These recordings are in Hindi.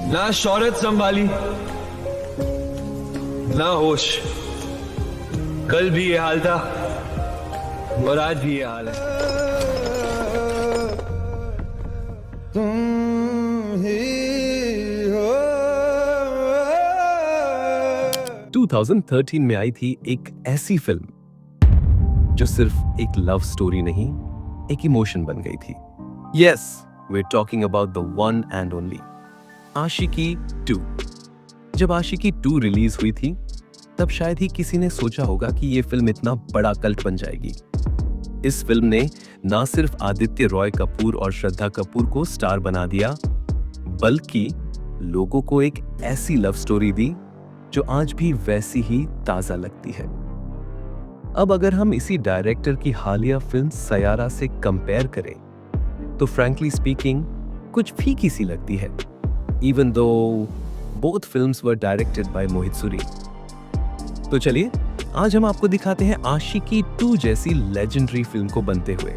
ना शौहरत संभाली ना होश। कल भी ये हाल था और आज भी ये हाल है। तुम ही हो। 2013 में आई थी एक ऐसी फिल्म जो सिर्फ एक लव स्टोरी नहीं, एक इमोशन बन गई थी। Yes, we are talking about the one and only Aashiqui 2। जब आशिकी 2 रिलीज हुई थी तब शायद ही किसी ने सोचा होगा कि ये फिल्म इतना बड़ा कल्ट बन जाएगी। इस फिल्म ने ना सिर्फ आदित्य रॉय कपूर और श्रद्धा कपूर को स्टार बना दिया, बल्कि लोगों को एक ऐसी लव स्टोरी दी जो आज भी वैसी ही ताजा लगती है। अब अगर हम इसी डायरेक्टर की हालिया फिल्म सयारा से कंपेयर करें तो फ्रैंकली स्पीकिंग कुछ फीकी सी लगती है, even though both films were directed by Mohit Suri. तो चलिए आज हम आपको दिखाते हैं आशिकी 2 जैसी लेजेंडरी फिल्म को बनते हुए।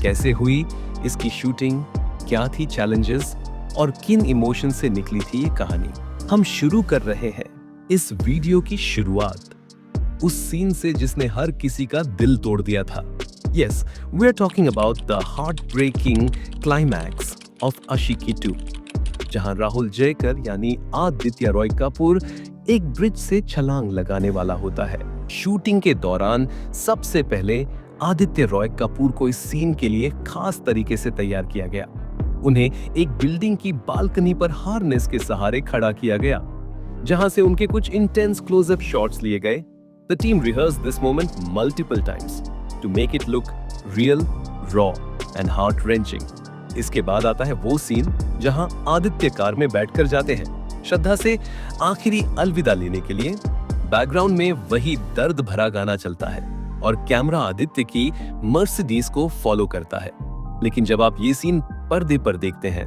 कैसे हुई इसकी शूटिंग, क्या थी चैलेंजेस और किन इमोशन से निकली थी ये कहानी। हम शुरू कर रहे हैं इस वीडियो की शुरुआत उस सीन से जिसने हर किसी का दिल तोड़ दिया था। Yes, we are talking about the heart breaking climax of Aashiqui 2, जहां राहुल जयकर यानी आदित्य रॉय कपूर एक ब्रिज से छलांग लगाने वाला होता है। शूटिंग के दौरान सबसे पहले आदित्य रॉय कपूर को इस सीन के लिए खास तरीके से तैयार किया गया। उन्हें एक बिल्डिंग की बालकनी पर हार्नेस के सहारे खड़ा किया गया, जहां से उनके कुछ इंटेंस क्लोजअप शॉट्स लिए गए। The team rehearsed this moment multiple times to make it look real, raw and heart wrenching. इसके बाद आता है वो सीन जहां आदित्य कार में बैठकर जाते हैं श्रद्धा से आखिरी अलविदा लेने के लिए। बैकग्राउंड में वही दर्द भरा गाना चलता है और कैमरा आदित्य की मर्सिडीज को फॉलो करता है। लेकिन जब आप ये सीन पर्दे पर देखते हैं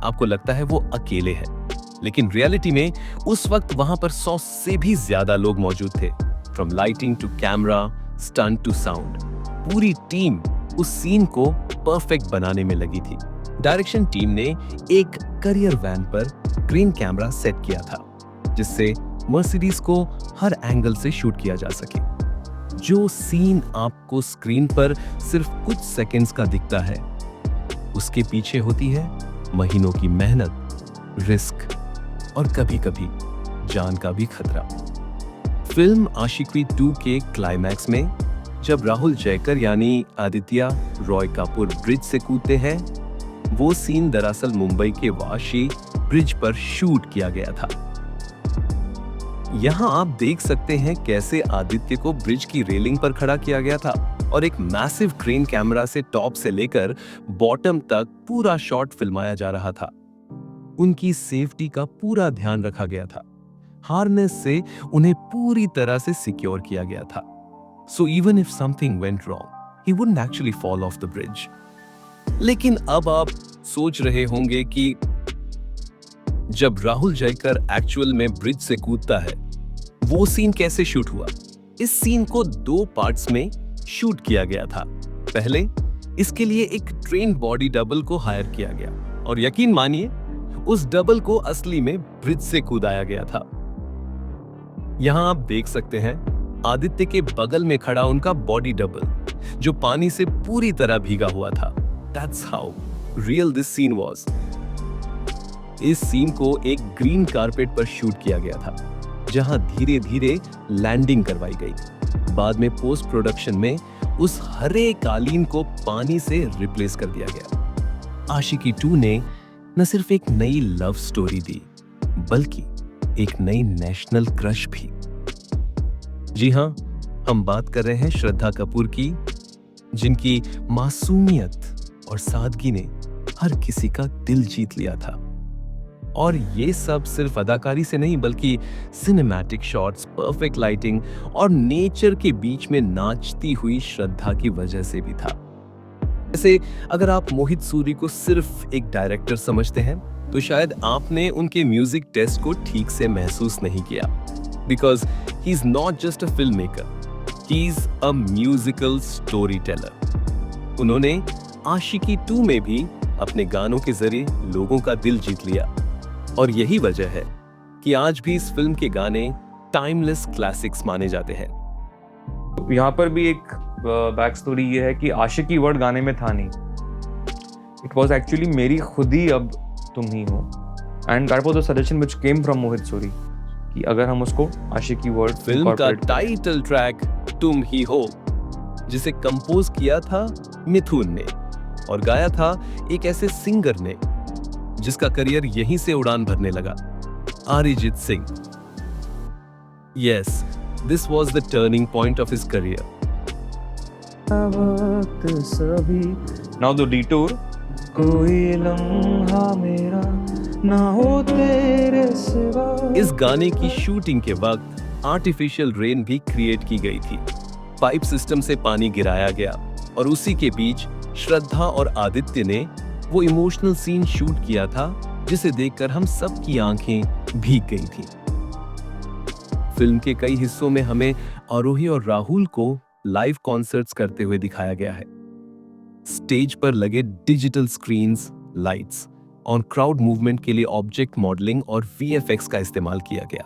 आपको लगता है वो अकेले हैं, लेकिन रियलिटी में उस वक्त वहां पर 100 से भी ज्यादा लोग मौजूद थे। From lighting to camera, stunt to sound, पूरी टीम उस सीन को परफेक्ट बनाने में लगी थी। डायरेक्शन टीम ने एक करियर वैन पर ग्रीन कैमरा सेट किया था, जिससे मर्सिडीज को हर एंगल से शूट किया जा सके। जो सीन आपको स्क्रीन पर सिर्फ कुछ सेकंड्स का दिखता है, उसके पीछे होती है महीनों की मेहनत, रिस्क और कभी-कभी जान का भी खतरा। फिल्म आशिकी 2 के क्लाइमैक्स में जब राहुल जयकर यानी आदित्य रॉय कपूर ब्रिज से कूदते हैं, वो सीन दरअसल मुंबई के वाशी ब्रिज पर शूट किया गया था। यहां आप देख सकते हैं कैसे आदित्य को ब्रिज की रेलिंग पर खड़ा किया गया था और एक मैसिव क्रेन कैमरा से टॉप से लेकर बॉटम तक पूरा शॉट फिल्माया जा रहा था। उनकी सेफ्टी का पूरा ध्यान रखा गया था। हार्नेस से उन्हें पूरी तरह से सिक्योर किया गया था। So even if something went wrong, he wouldn't actually fall off the bridge. लेकिन अब आप सोच रहे होंगे कि जब राहुल जयकर एक्चुअल में ब्रिज से कूदता है, वो सीन कैसे शूट हुआ? इस सीन को 2 पार्ट्स में शूट किया गया था। पहले इसके लिए एक ट्रेन बॉडी डबल को हायर किया गया और यकीन मानिए उस डबल को असली में ब्रिज से कूदाया गया था। यहां आप देख सकते हैं आदित्य के बगल में खड़ा उनका बॉडी डबल, जो पानी से पूरी तरह भीगा हुआ था। That's how real this scene was. इस सीन को एक ग्रीन कारपेट पर शूट किया गया था, जहां धीरे धीरे लैंडिंग करवाई गई। बाद में पोस्ट प्रोडक्शन में उस हरे कालीन को पानी से रिप्लेस कर दिया गया। आशिकी 2 ने न सिर्फ एक नई लव स्टोरी दी, बल्कि एक नई नेशनल क्रश भी। जी हां, हम बात कर रहे हैं श्रद्धा कपूर की, जिनकी मासूमियत और सादगी ने हर किसी का दिल जीत लिया था। और ये सब सिर्फ अदाकारी से नहीं, बल्कि सिनेमैटिक शॉट्स, परफेक्ट लाइटिंग और नेचर के बीच में नाचती हुई श्रद्धा की वजह से भी था। जैसे अगर आप मोहित सूरी को सिर्फ एक डायरेक्टर समझते हैं, तो शायद आपने उनके म्यूजिक टेस्ट को ठीक से महसूस नहीं किया। Because he's not just a filmmaker, he's a musical storyteller. उन्होंने आशिकी 2 में भी अपने गानों के जरिए लोगों का दिल जीत लिया। और यही वजह है कि आज भी इस फिल्म के गाने टाइमलेस क्लासिक्स माने जाते हैं। यहाँ पर भी एक बैक स्टोरी ये है कि आशिकी वर्ड गाने में था नहीं, इट वॉज एक्चुअली मेरी खुद ही अब तुम ही हो, and that was the suggestion which came from Mohit Suri कि अगर हम उसको आशिकी वर्ड फिल्म का टाइटल ट्रैक तुम ही हो, जिसे कंपोज किया था मिथुन ने और गाया था एक ऐसे सिंगर ने जिसका करियर यहीं से उड़ान भरने लगा, Arijit Singh. Yes, this was the turning point of his career. Now the detour, कोई लम्हा मेरा ना हो तेरे सिवा। इस गाने की शूटिंग के वक्त आर्टिफिशियल रेन भी क्रिएट की गई थी। पाइप सिस्टम से पानी गिराया गया और उसी के बीच श्रद्धा और आदित्य ने वो इमोशनल सीन शूट किया था जिसे देखकर हम सबकी आंखें भीग गई थी। फिल्म के कई हिस्सों में हमें आरोही और राहुल को लाइव कॉन्सर्ट्स करते हुए दिखाया गया है। स्टेज पर लगे डिजिटल स्क्रीन्स, लाइट्स और क्राउड मूवमेंट के लिए ऑब्जेक्ट मॉडलिंग और वीएफएक्स का इस्तेमाल किया गया।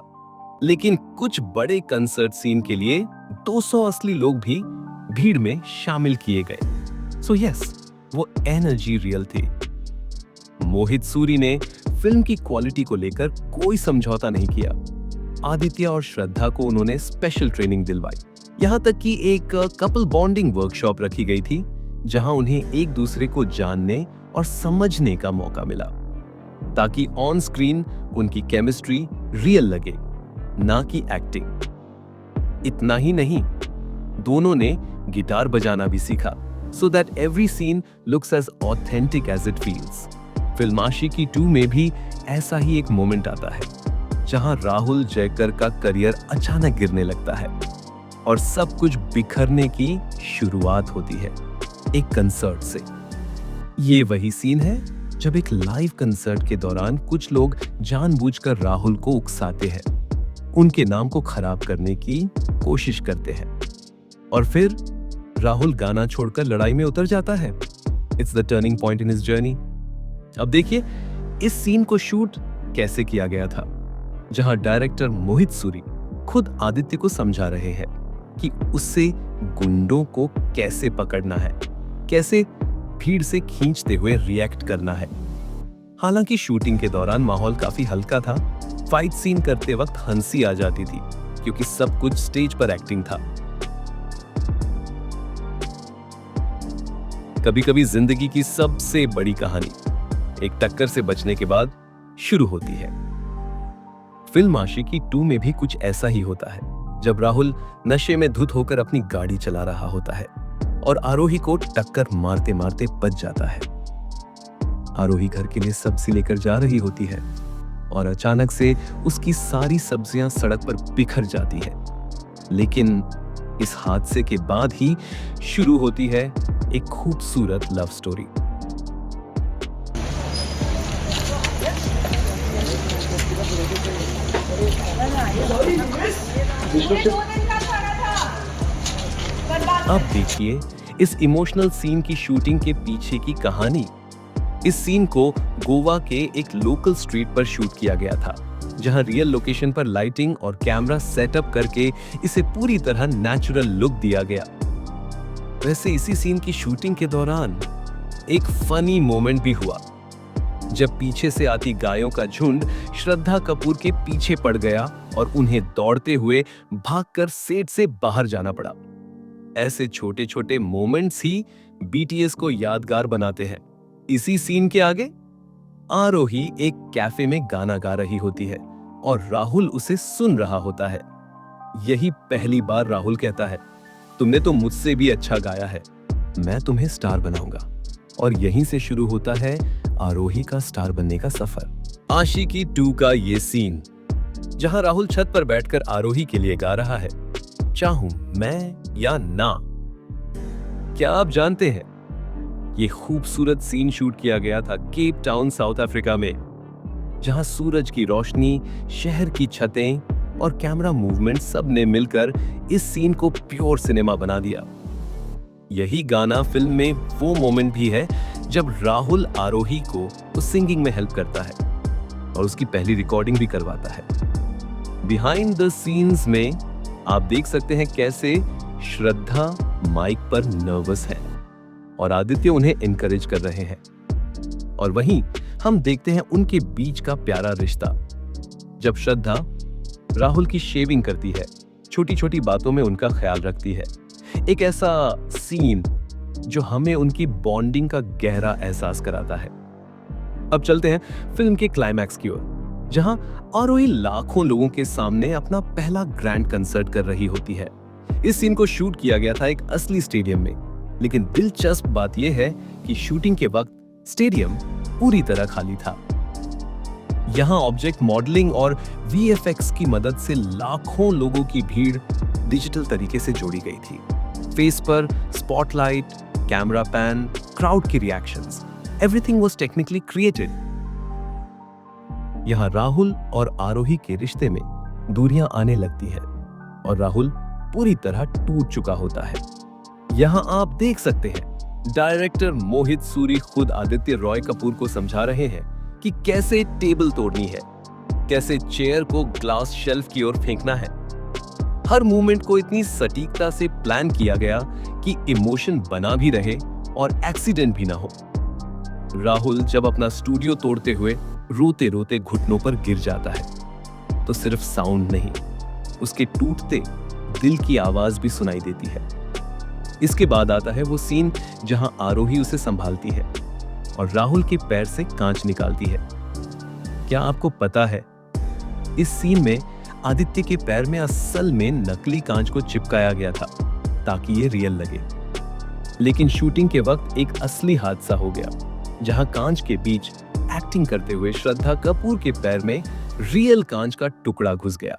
लेकिन कुछ बड़े कंसर्ट सीन के लिए 200 असली लोग भी भीड़ में शामिल किए गए। सो यस, वो एनर्जी रियल थी। मोहित सूरी ने फिल्म की क्वालिटी को लेकर कोई समझौता नहीं किया। आदित्य और श्रद्धा को उन्होंने स्पेशल ट्रेनिंग दिलवाई, यहां तक कि एक कपल बॉन्डिंग वर्कशॉप रखी गई थी जहां उन्हें एक दूसरे को जानने और समझने का मौका मिला, ताकि ऑन स्क्रीन उनकी केमिस्ट्री रियल लगे, ना कि एक्टिंग। इतना ही नहीं, दोनों ने गिटार बजाना भी सीखा, so that every scene looks as authentic as it feels। Film Aashiqui 2 में भी ऐसा ही एक मोमेंट आता है जहां राहुल जयकर का करियर अचानक गिरने लगता है और सब कुछ बिखरने की शुरुआत होती है एक कंसर्ट से। ये वही सीन है जब एक लाइव कंसर्ट के दौरान कुछ लोग जानबूझकर राहुल को उकसाते हैं, उनके नाम को खराब करने की कोशिश करते हैं और फिर राहुल गाना छोड़कर लड़ाई में उतर जाता है। It's the turning point in his journey. अब देखिए इस सीन को शूट कैसे किया गया था, जहां डायरेक्टर मोहित सूरी खुद आदित्य को समझा रहे हैं कि उससे गुंडों को कैसे पकड़ना है, कैसे भीड़ से खींचते हुए रिएक्ट करना है। हालांकि शूटिंग के दौरान माहौल काफी हल्का था। फाइट सीन करते वक्त हंसी आ जाती थी क्योंकि सब कुछ स्टेज पर एक्टिंग था। कभी-कभी जिंदगी की सबसे बड़ी कहानी एक टक्कर से बचने के बाद शुरू होती है। फिल्म आशिकी 2 में भी कुछ ऐसा ही होता है, जब राहुल नशे में धुत होकर अपनी गाड़ी चला रहा होता है और आरोही को टक्कर मारते मारते बच जाता है। आरोही घर के लिए सब्जी लेकर जा रही होती है और अचानक से उसकी सारी सब्जियां सड़क पर बिखर जाती है। लेकिन इस हादसे के बाद ही शुरू होती है एक खूबसूरत लव स्टोरी। अब देखिए इस इमोशनल सीन की शूटिंग के पीछे की कहानी। इस सीन को गोवा के एक लोकल स्ट्रीट पर शूट किया गया था, जहां रियल लोकेशन पर लाइटिंग और कैमरा सेटअप करके इसे पूरी तरह नेचुरल लुक दिया गया। वैसे इसी सीन की शूटिंग के दौरान एक फनी मोमेंट भी हुआ, जब पीछे से आती गायों का झुंड श्रद्धा कपूर के पीछे पड़ गया और उन्हें दौड़ते हुए भागकर सेट से बाहर जाना पड़ा। ऐसे छोटे छोटे मोमेंट्स ही बीटीएस को यादगार बनाते हैं। इसी सीन के आगे आरोही एक कैफे में गाना गा रही होती है और राहुल उसे सुन रहा होता है। यही पहली बार राहुल कहता है, तुमने तो मुझसे भी अच्छा गाया है, मैं तुम्हें स्टार बनाऊंगा। और यहीं से शुरू होता है आरोही का स्टार बनने का सफर। आशिकी 2 का ये सीन, जहां राहुल छत पर बैठकर आरोही के लिए गा रहा है, चाहूं मैं या ना। क्या आप जानते हैं ये खूबसूरत सीन शूट किया गया था केप टाउन, साउथ अफ्रीका में, जहां सूरज की रोशनी, शहर की छतें और कैमरा मूवमेंट सब ने मिलकर इस सीन को प्योर सिनेमा बना दिया। यही गाना फिल्म में वो मोमेंट भी है जब राहुल आरोही को सिंगिंग में हेल्प करता है और उसकी पहली रिकॉर्डिंग भी करवाता है। बिहाइंड द सीन्स में आप देख सकते हैं कैसे श्रद्धा माइक पर नर्वस है और आदित्य उन्हें एनकरेज कर रहे हैं। और वहीं हम देखते हैं उनके बीच का प्यारा रिश्ता। जब श्रद्धा राहुल की शेविंग करती है, छोटी छोटी बातों में उनका ख्याल रखती है। एक ऐसा सीन जो हमें उनकी बॉन्डिंग का गहरा एहसास कराता है। अब चलते हैं फिल्म के क्लाइमैक्स की ओर, जहां आरोही लाखों लोगों के सामने अपना पहला ग्रैंड कंसर्ट कर रही होती है। इस सीन को शूट किया गया था एक असली स्टेडियम में, लेकिन दिलचस्प बात यह है कि शूटिंग के वक्त स्टेडियम पूरी तरह खाली था। यहां ऑब्जेक्ट मॉडलिंग और वीएफएक्स की मदद से लाखों लोगों की भीड़ डिजिटल तरीके से जोड़ी गई थी। फेस पर स्पॉटलाइट, कैमरा पैन, क्राउड की reactions, everything was technically created. यहां राहुल और आरोही के रिश्ते में दूरियां आने लगती है और राहुल पूरी तरह टूट चुका होता है। यहां आप देख सकते हैं डायरेक्टर मोहित सूरी खुद आदित्य रॉय कपूर को समझा रहे हैं कि कैसे टेबल तोड़नी है, कैसे चेयर को ग्लास शेल्फ की ओर फेंकना है। हर मूवमेंट को इतनी सटीकता से प्लान किया गया कि इमोशन बना भी रहे और एक्सीडेंट भी ना हो। राहुल जब अपना स्टूडियो तोड़ते हुए रोते रोते घुटनों पर गिर जाता है तो सिर्फ साउंड नहीं, उसके टूटते दिल की आवाज भी सुनाई देती है। इसके बाद आता है वो सीन जहां आरोही उसे संभालती है और राहुल के पैर से कांच निकालती है। क्या आपको पता है, इस सीन में आदित्य के पैर में असल में नकली कांच को चिपकाया गया था ताकि ये रियल लगे। लेकिन शूटिंग के वक्त एक असली हादसा हो गया, जहां कांच के बीच एक्टिंग करते हुए श्रद्धा कपूर के पैर में रियल कांच का टुकड़ा घुस गया।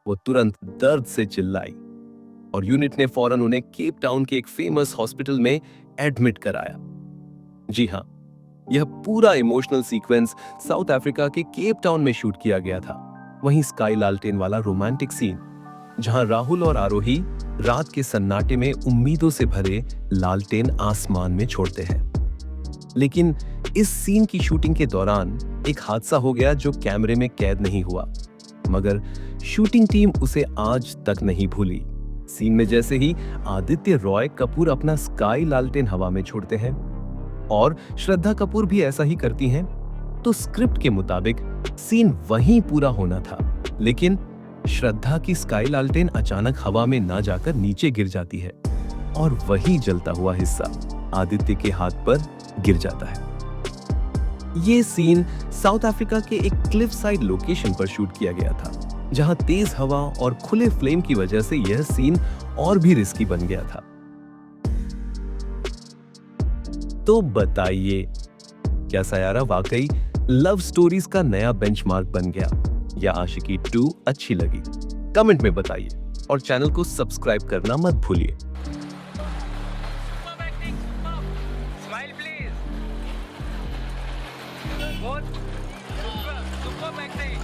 वो तुरंत दर्द से चिल्लाई और यूनिट ने फौरन उन्हें केप टाउन के एक फेमस हॉस्पिटल में एडमिट कराया। जी हाँ, यह पूरा इमोशनल सीक्वेंस साउथ अफ्रीका के केप टाउन में शूट किया गया था। वहीं स्काई लालटेन वाला रोमांटिक सीन, जहां राहुल और आरोही रात के सन्नाटे में उम्मीदों से भरे लालटेन आसमान में छोड़ते हैं। लेकिन इस सीन की शूटिंग के दौरान एक हादसा हो गया जो कैमरे में कैद नहीं हुआ, मगर शूटिंग टीम उसे आज तक नहीं भूली। सीन में जैसे ही आदित्य रॉय कपूर अपना स्काई लालटेन हवा में छोड़ते हैं और श्रद्धा कपूर भी ऐसा ही करती हैं, तो स्क्रिप्ट के मुताबिक सीन वहीं पूरा होना था। लेकिन श्रद्धा की स्काई लालटेन अचानक हवा में ना जाकर नीचे गिर जाती है और वही जलता हुआ हिस्सा आदित्य के हाथ पर गिर जाता है। ये सीन साउथ अफ्रीका के एक क्लिफ साइड लोकेशन पर शूट किया गया था, जहां तेज हवा और खुले फ्लेम की वजह से यह सीन और भी रिस्की बन गया था। तो बताइए, क्या सयारा वाकई लव स्टोरीज का नया बेंचमार्क बन गया या आशिकी 2 अच्छी लगी? कमेंट में बताइए और चैनल को सब्सक्राइब करना मत भूलिए। Smile please. Both. Superb acting.